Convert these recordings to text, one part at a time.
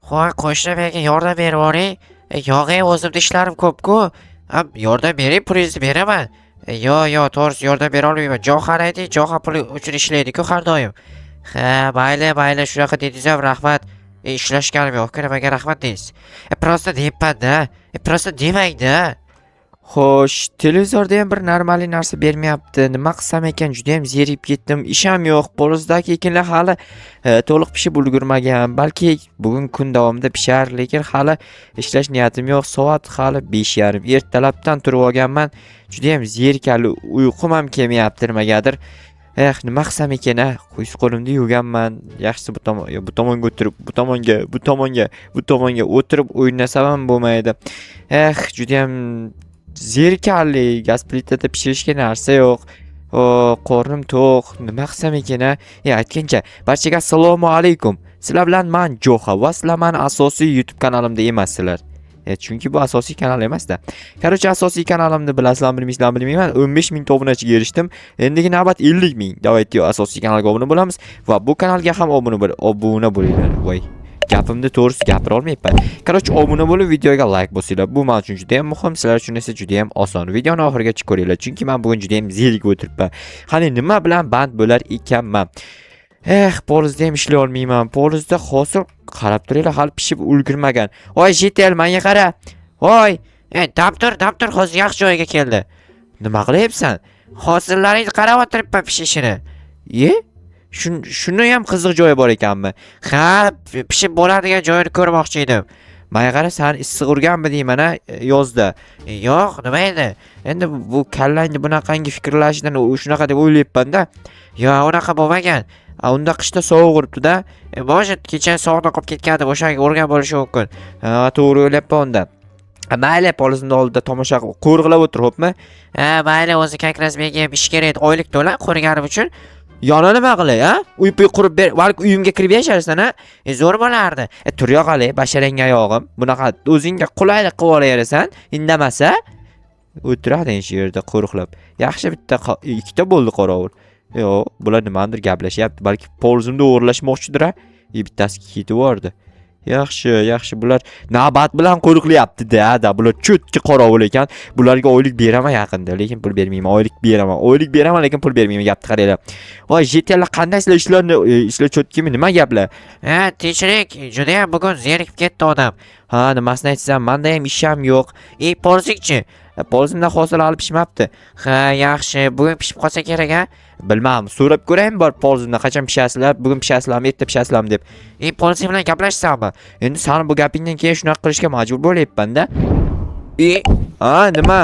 Hoy qo'shni menga yordam berib yuboring. Yo'g'e o'zimda ishlarim ko'p-ku. Yordam bering, pulingizni beraman. Yo'q, to'g'risi yordam bera olmayman. Jo'xar ayting, Jo'xar puli uchun ishlaydi-ku har doim. Ha, mayli, shunaqa dedingiz ham rahmat. Ishlashganim yo'q, nimaga rahmat deysiz? Prosta deyapman-da. Prosta demang-da. Xo'sh, televizorda ham bir normal narsa bermayapti. Nima qilsam ekan, juda ham zerib ketdim. Isham yo'q. Polizdagi ekinlar hali to'liq pishib ulgurmagan. Balki bugun kun davomida pishar, lekin hali ishlash niyatim yo'q. Soat hali 5:30. Ertalabdan turib olganman. Juda ham zerikali, uyqum ham kelmayapti nimagadir. Nima qilsam ekan, qo'limda yurganman. Yaxshisi bu tomonga o'tirib, bu tomonga o'tirib o'ynasam ham bo'lmaydi. Juda ham zerikali, gaz plitada pishirishga narsa yo'q. Qornim to'q. Nima qilsam ekan? Aytgancha, barchaga assalomu alaykum. Sizlar bilan men Jo'xa va sizlar meni asosiy YouTube kanalimda emassizlar. Chunki bu asosiy kanal emas-da. Qarochi asosiy kanalimni bilasizlarmi, bilmayman. 15 ming obunachiga erishdim. Endigi navbat 50 ming. Davaytyo asosiy kanalga obuna bo'lamiz va bu kanalga ham obuna bo'linglar. Voy. Gapimni to'g'risi gapira olmayapman. Qarochi obuna bo'lib, videoga like bosinglar. Bu men uchun juda ham muhim, sizlar uchun esa juda ham oson. Videoni oxirigacha ko'ringlar, chunki men bugun juda ham zerikib o'tiribman. Qani nima bilan band bo'lar ekanman? Polizda ham ishlay olmayman. Polizda hosil qarab turinglar, hali pishib ulgurmagan. Voy, Jetel, menga qara. Voy, Dabtur, hozir yaxshi joyga keldi. nima qilyapsan? Hosillaringizni qarab o'tiribman pishishini. Shuni ham qiziq joyi bor ekanmi? Ha, pishib bo'ladigan joyini ko'rmoqchi edim. Menga qara, sen issiq urganmi deyman yozda. Yo'q, nima edi? Endi bu kallangni bunaqangi fikrlashidan shunaqa deb o'ylayapman-da. Yo'q, unaqa bo'lmagan. Unda qishda sovuq uribdi-da. Boshi kecha sovuqda qolib ketgandi, o'shanga urgan bo'lishi mumkin. To'g'ri o'ylayapman unda. Mayli, polizning oldida tomosha qo'rg'ilab o'tiribmi? Mayli, o'zi kakras menga ham ish kerak edi, oylik to'la qo'rganim uchun. Yana nima qilay, Uy-puy qurib ber, balki uyimga kirib yasharsan, Zo'r bo'lardi. Tur yo'qalay, basharang oyog'im. Bunaqa o'zingga qulaylik qilib olaverasan, indamasa o'tiradi shu yerda qo'rqlab. Yaxshi bitta ikkita bo'ldi qorovul. Yo'q, bular nimadir gaplashyapti. Balki polizimni o'g'irlashmoqchidir. Bittasi ketib yubordi. Yaxshi, bular navbat bilan qo'riqlayapti-da. Bular cho'tki qorovul ekan. Bularga oylik beraman yaqinda, lekin pul bermayman. Oylik beraman, lekin pul bermayman. Gapni qaranglar. Voy, Jetellar qanday ishlar cho'tkimi? Nima gaplar? Tinchlik, juda ham bugun zerikib ketdi odam. Nimasini aytsam, menda ham ishim yo'q. Polizikchi? Polizimdan hosil olib pishmabdi. Yaxshi, bugun pishib qolsa kerak-a? Bilmam, so'rab ko'raymi bor polizimdan, qachon pishasizlar, bugun pishasizlarmi, erta pishasizlarmi deb. Poliz bilan gaplashsanmi? Endi seni bu gapingdan keyin shunaqa qilishga majbur bo'layapman-da. Nima?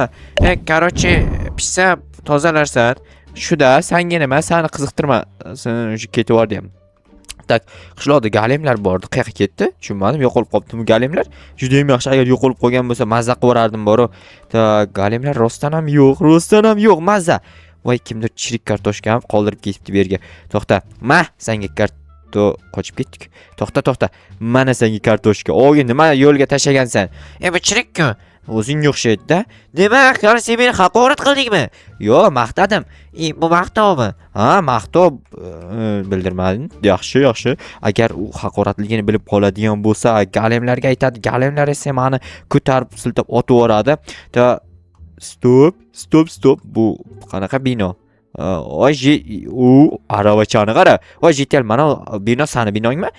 Qarochi, pishsa tozalarsan. Shuda, senga nima, seni qiziqtirmasin, ketib yubordi ham. Tak, qishloqda galemlar bordi. Qayerga ketdi? Tushunmadim, yo'qolib qolibdimi galemlar? Juda ham yaxshi, agar yo'qolib qolgan bo'lsa, mazza qilib yuborardim bor-ku. Galemlar rostdan ham yo'q, mazza. Voy, kimdir chirik kartoshka ham qoldirib ketibdi bu yerga. To'xta. Senga qochib ketdik. To'xta. Mana senga kartoshka. O'g'il, nima yo'lga tashlagansan? Bu chirik-ku. O'zing o'xshaydi-da. Nima, sen meni haqorat qildingmi? Yo'q, maqtadim. Bu maqtovmi? Maqtov bildirmading. Yaxshi. Agar u haqoratligini bilib qoladigan bo'lsa, galemlarga aytadi. Galemlar esa meni ko'tarib, siltab otib yuboradi. Stop. Bu qanaqa bino? Aravachani qara. Voy, Jetel, mana bino sani binongmi?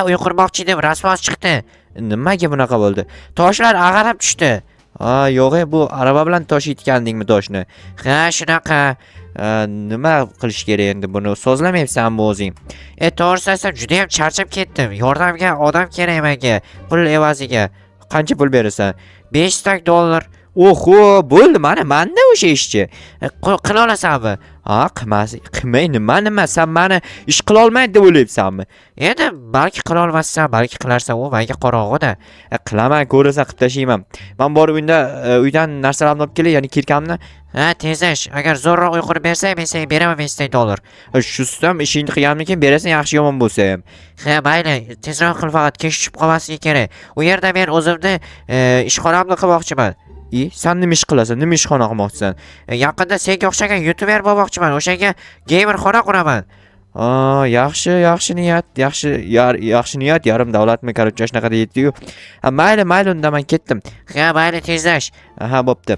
Uy qurmoqchi edim, rasmos chiqdi. Nimaga bunaqa bo'ldi? Toshlar ag'anab tushdi. Yo'q, bu araba bilan toshiyotgandingmi toshni? Shunaqa. Nima qilish kerak endi buni? So'zlamayapsanmi o'zing? To'g'risi aytsam, juda ham charchab ketdim. Yordamga odam kerak menga. Pul evaziga. Qancha pul berasan? $500. Oho, bo'ldi, manda o'sha ishchi. Qila olasanmi? Qilmay nima? Sen meni ish qila olmaydi deb o'ylayapsanmi? Endi balki qila olmassan, balki qilarsan, u menga qorong'u-da. Qilaman, ko'rasan, qilib tashlayman. Men borib uydan narsalarni olib kelay, ya'ni kirkamni. Tezash. Agar zo'rroq uy qurib bersang, men senga beraman $500. Shustam ishingni qilgandan keyin berasan, yaxshi yomon bo'lsa ham. Mayli, tezroq qil, faqat kech tushib qolmasligi kerak. U yerda men o'zimni ishxonamni qilmoqchiman. Sen nima ish qilasan? Nima ishxona qilmoqchisan? Yaqinda senga o'xshagan YouTuber bo'lmoqchiman. O'shanga gamer xona quraman. Yaxshi niyat, yaxshi niyat, yarim davlatmi, короче, shunaqa deydi-yu. Mayli, unda men ketdim. Ha, mayli tezlash. Aha, bo'pti.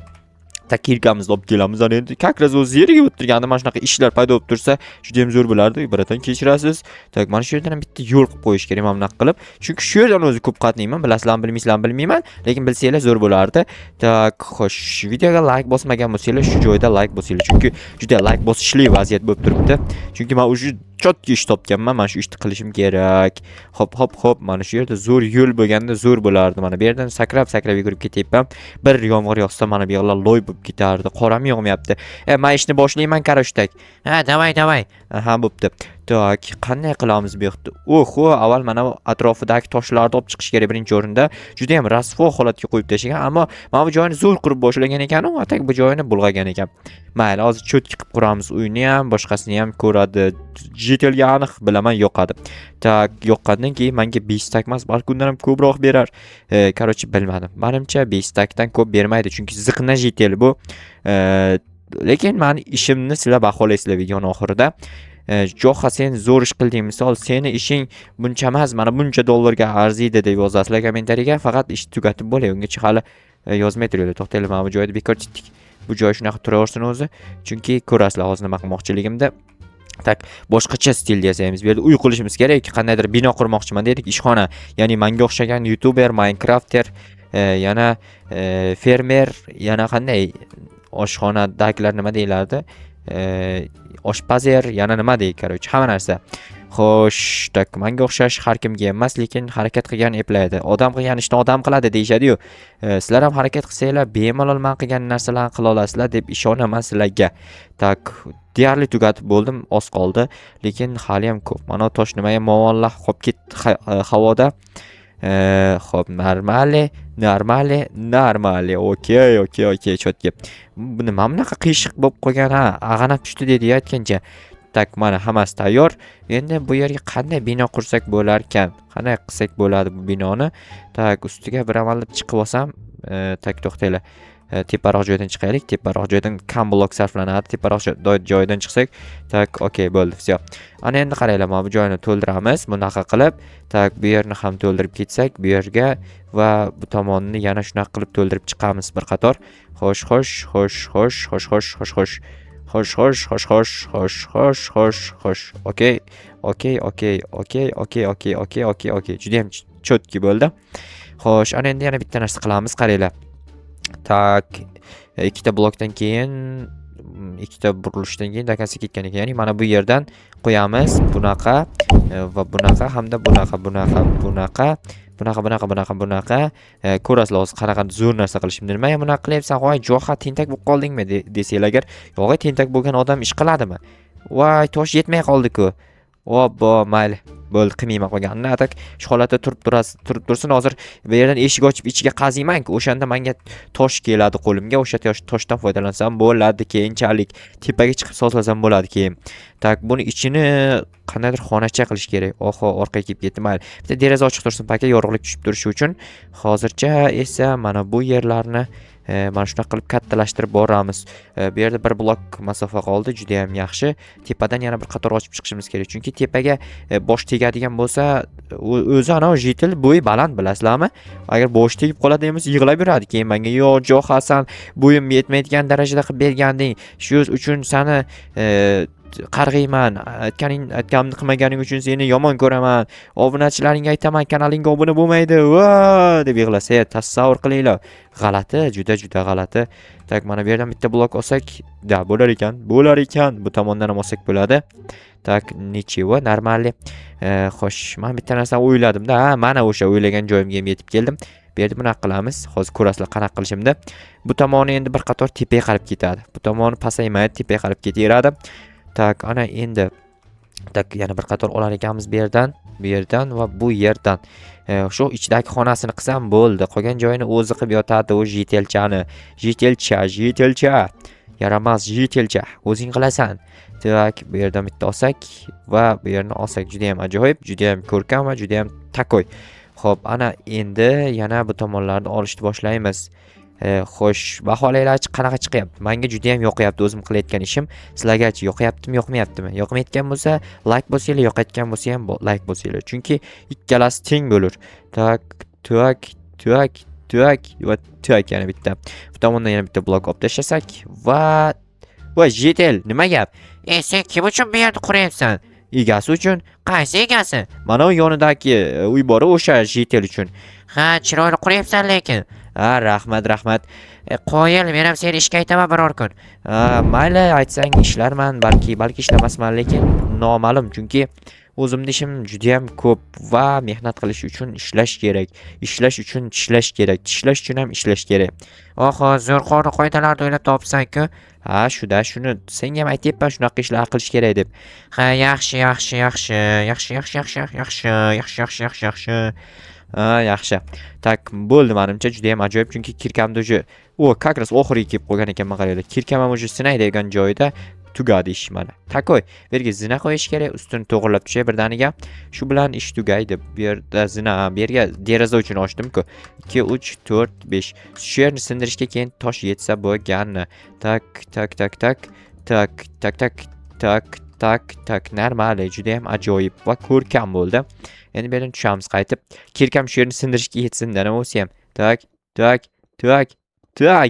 Kirkamizni olib kelamiz. Ana endi как раз o'zi yeriga o'tirganda mana shunaqa ishlar paydo bo'lib tursa, juda ham zo'r bo'lardi. Biratan kechirasiz. Tak, mana shu yerdan ham bitta yo'l qilib qo'yish kerak mana bunaqa qilib. Chunki shu yerdan o'zi ko'p qatnayman. Bilasizlarmi, bilmaysizlarmi bilmayman, lekin bilsanglar zo'r bo'lardi. Tak, xo'sh, videoga like bosmagan bo'lsanglar, shu joyda like bosinglar. Chunki juda like bosishli vaziyat bo'lib turibdi. Chunki men o'sha chotki ish topganman. Mana shu ishni qilishim kerak. Hop, mana shu yerda zo'r yo'l bo'lganda zo'r bo'lardi. Mana bu yerdan sakrab yugurib ketyapman. Bir yomg'ir yog'sa mana bu yerlar loy bo'lib ketardi. Qoram yog'mayapti. Men ishni boshlayman, qarashtak. Ha, davay. Aha, bo'pti. Tak, qanday qilamiz bu yoqda? Oho, avval mana bu atrofidagi toshlarni olib chiqish kerak birinchi o'rinda. Juda ham rasvo holatga qo'yib tashlagan, ammo mana bu joyni zo'r qurib boshlagan ekan, u atak bu joyini bulg'agan ekan. Mayli, hozir cho'tki qilib quramiz uyni ham, boshqasini ham ko'radi. Jitelga aniq bilaman yoqadi. Tak, yoqqandan keyin menga 5 tak emas, balki undan ham ko'proq berar. Короче, bilmadim. Menimcha 5 takdan ko'p bermaydi, chunki ziqna jitel bu. Lekin men ishimni sizlar baholaysizlar videoning oxirida. Jo'xa, sen zo'r ish qilding, misol seni ishing buncha emas, mana buncha dollarga arziydi deb yozasizlar kommentariyaga, faqat ish tugatib bo'lay. Ungacha hali yozmay turinglar. To'xtanglar, mana bu joyda bekor chitdik. Bu joy shunaqa turaversin o'zi, chunki ko'rasizlar hozir nima qilmoqchiligimda. Tak, boshqacha stilda yasaymiz. Bu yerda uy qurishimiz kerak, qandaydir bino qurmoqchiman dedik, ishxona. Ya'ni menga o'xshagan youtuber, Minecrafter, yana fermer, yana qanday oshxonadagilar nima deylardi? Oshpazer, yana nima deydi, короче, hamma narsa. Xo'sh, tak, menga o'xshash har kimga emas, lekin harakat qilgan eplaydi. Odam qilgan ishni odam qiladi deyshadi-yu. Sizlar ham harakat qilsanglar, bemalol men qilgan narsalarni qila olasizlar deb ishonaman sizlarga. Tak, deyarli tugatib bo'ldim, oz qoldi, lekin hali ham ko'p. Mana tosh nimaga muallaq qolib ketdi havoda. Xo'p, normali. Okey, chotga. Bu nima bunaqa qiyshiq bo'lib qolgan, ha? Ag'anab tushdi dedi aytgancha. Tak, mana hammasi tayyor. Endi bu yerga qanday bino qursak bo'lar ekan? Qanday qilsak bo'ladi bu binoni? Tak, ustiga bir amallab chiqib olsam, tak, to'xtanglar. Teparoq joydan chiqaylik. Teparoq joydan kam blok sarflanadi. Teparoq joydan chiqsak, tak, okey, bo'ldi. Всё. Ana endi qaranglar, mana bu joyni to'ldiramiz. Bunaqa qilib, tak, bu yerni ham to'ldirib ketsak, bu yerga va bu tomonni yana shunaqa qilib to'ldirib chiqamiz bir qator. Xo'sh. Okey. Juda ham chotki bo'ldi. Xo'sh, ana endi yana bitta narsa qilamiz, qaranglar. Tak, ikkita blokdan keyin, ikkita burilishdan keyin dakasi ketgan ekan. Ya'ni mana bu yerdan qo'yamiz bunaqa va bunaqa hamda bunaqa. Ko'rasizlar hozir qanaqa zo'r narsa qilishimni. Nimaga bunaqa qilyapsan? Voy, Jo'xa, tentak bo'lib qoldingmi desanglar agar, yo'q, tentak bo'lgan odam ish qiladimi? Voy, tosh yetmay qoldi-ku. Obbo, mayli. Bo'ldi, qilmayman qolganini. Atak shu holatda turib tursin. Hozir bu yerdan eshik ochib ichiga qaziyman-ku. O'shanda menga tosh keladi qo'limga. O'sha toshdan foydalansam bo'ladi, keyinchalik tepaga chiqib sozlasam bo'ladi keyin. Tak, buni ichini qandaydir xonacha qilish kerak. Oho, orqaga kelib ketdi. Mayli. Bitta deraza ochiq tursin, paka yorug'lik tushib turishi uchun. Hozircha esa mana bu yerlarni mana shunaqa qilib kattalashtirib boramiz. Bu yerda bir blok masofa qoldi, juda ham yaxshi. Tepadan yana bir qator ochib chiqishimiz kerak. Chunki tepaga bosh tegadigan bo'lsa, o'zi ana jitil bo'yi baland, bilasizlarmi? Agar bosh tegib qoladi demiz, yig'lab yuradi keyin menga. Yo'q, Jo'xa, Hasan, bo'yim yetmaydigan darajada qilib berganding. Shu uchun seni qarg'ayman. Aytganimni qilmaganing uchun seni yomon ko'raman. Obunachilaringga aytaman, kanalingga obuna bo'lmaydi. Va deb yig'lasa, tasavvur qilinglar. G'alati, juda g'alati. Tak, mana bu yerdan bitta blok olsak, da bo'lar ekan. Bu tomondan ham olsak bo'ladi. Tak, nichivo, normali. Xo'sh, men bitta narsa o'yladim-da. Mana o'sha o'ylagan joyimga ham yetib keldim. Bu yerda bunaqa qilamiz. Hozir ko'rasizlar qanaqa qilishimni. Bu tomoni endi bir qator tepaga qarab ketadi. Bu tomoni pasaymaydi, tepaga qarab ketaveradi. Tak, ana endi tak, yana bir qator olar ekanmiz bu yerdan va bu yerdan. Shu ichidagi xonasini qilsam bo'ldi. Qolgan joyini o'zi qilib yotadi u jitelchani. Jitelcha. Yaramas jitelcha. O'zing qilasan. Tak, bu yerdan bitta olsak va bu yerni olsak, juda ham ajoyib, juda ham ko'rkam va juda ham takoy. Xo'p, ana endi yana bu tomonlarni olishni boshlaymiz. Xo'sh, baholanglarchi qanaqa chiqyapti? Menga juda ham yoqyapti o'zim qilayotgan ishim. Sizlargachi yoqyaptimi, yoqmayaptimi? Yoqmayotgan bo'lsa, like bosinglar, yoqayotgan bo'lsa ham like bosinglar. Chunki ikkalasi teng bo'lur. Tak, tak, tak, tak va tak yana bitta. Bu tomondan yana bitta blok olib tashlasak va jetel, nima gap? Sen kim uchun bu yerni quryapsan? Egasi uchun. Qaysi egasi? Mana u yonidagi uy bor o'sha jetel uchun. Ha, chiroyli quryapsan lekin. Ha, rahmat. Qo'yil, men ham seni ishga aytaman biror kun. Mayli, aytsang ishlarman, balki ishlamasman, lekin noma'lum, chunki o'zimning ishim juda ham ko'p va mehnat qilish uchun ishlash kerak. Ishlash uchun tishlash kerak. Tishlash uchun ham ishlash kerak. Oho, zo'r qonun qoidalarni o'ylab topibsan-ku. Ha, shuni senga ham aytyapman, shunaqa ishlar qilish kerak deb. Ha, yaxshi. Yaxshi. Tak, bo'ldi menimcha juda ham ajoyib, chunki kirkamda uje как раз oxiriga kelib qolgan ekanman qaranglar. Kirkam ham uje sinaydigan joyida tugadi ish mana. Takoy, bu yerga zina qo'yish kerak, ustini to'g'irlab tushay birdaniga. Shu bilan ish tugaydi. Bu yerda zina, bu yerga deraza uchun ochdim-ku. 2 3 4 5. Shu yerni sindirishga keyin tosh yetsa bo'lgani. Tak. Normal, juda ham ajoyib va ko'rkam bo'ldi. Endi bu yerdan tushamiz qaytib. Kirkam shu yerni sindirishga yetsin-da, nima bo'lsa ham. Tak,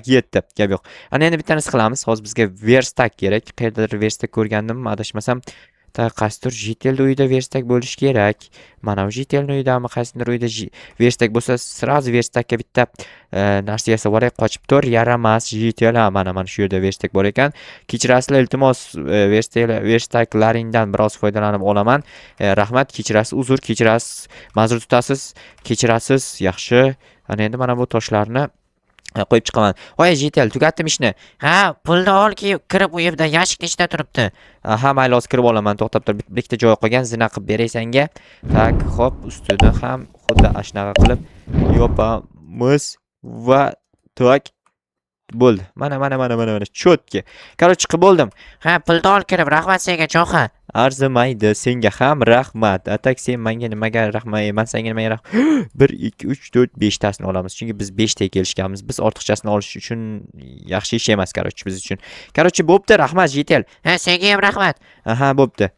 yetdi. Gap yo'q. Ana endi bittanisi qilamiz. Hozir bizga verstak kerak. Qayerdadir verstak ko'rgandim, adashmasam. Qaysidir jetel uyida verstak bo'lishi kerak. Mana bu jetel uyidami, qaysidir uyda verstak bo'lsa, sразу verstakka bitta narsa yasab yuboray, qochib tur, yaramas jetel. Mana shu yerda verstak bor ekan. Kechirasizlar, iltimos, verstaklaringdan biroz foydalanib olaman. Rahmat, kechirasiz, uzr, kechirasiz, ma'zur tutasiz, kechirasiz. Yaxshi. Ana endi mana bu toshlarni qo'yib chiqaman. Voy, jetel, tugatdim ishni. Ha, pulni olki, kirib u yerda yashikning ichida turibdi. Aha, mayli, hozir kirib olaman. To'xtab tur, bitta joy qolgan, zina qilib beray senga. Tak, hop, ustini ham xuddi ashnaqa qilib yopamiz va tak bo'ldi. Mana. Chotki. Короче, qilib bo'ldim. Ha, pulni ol kirib, rahmat senga, cho'xa. Arzimaydi, senga ham rahmat. Atak, sen menga nimaga rahmat, men senga nimaga rahmat. 1 2 3 4 5 tasini olamiz. Chunki biz 5 ta kelishganmiz. Biz ortiqchasini olish uchun yaxshi ish emas, короче, biz uchun. Короче, bo'pti, rahmat jetel. Ha, senga ham rahmat. Aha, bo'pti.